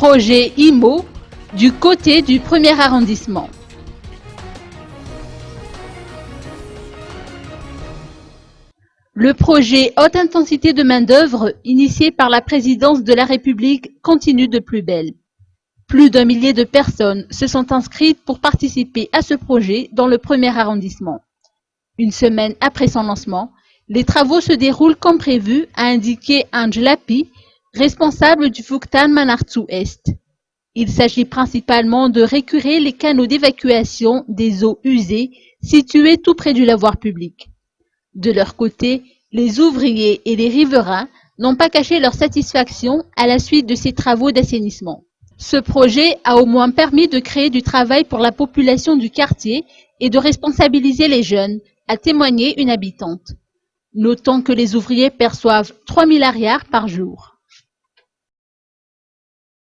Projet IMO du côté du 1er arrondissement. Le projet haute intensité de main-d'œuvre, initié par la présidence de la République, continue de plus belle. Plus d'1 millier de personnes se sont inscrites pour participer à ce projet dans le 1er arrondissement. Une semaine après son lancement, les travaux se déroulent comme prévu, a indiqué Angela Pi, responsable du Fuktan Manartu Est. Il s'agit principalement de récurer les canaux d'évacuation des eaux usées situés tout près du lavoir public. De leur côté, les ouvriers et les riverains n'ont pas caché leur satisfaction à la suite de ces travaux d'assainissement. Ce projet a au moins permis de créer du travail pour la population du quartier et de responsabiliser les jeunes, a témoigné une habitante. Notons que les ouvriers perçoivent 3 000 arrières par jour.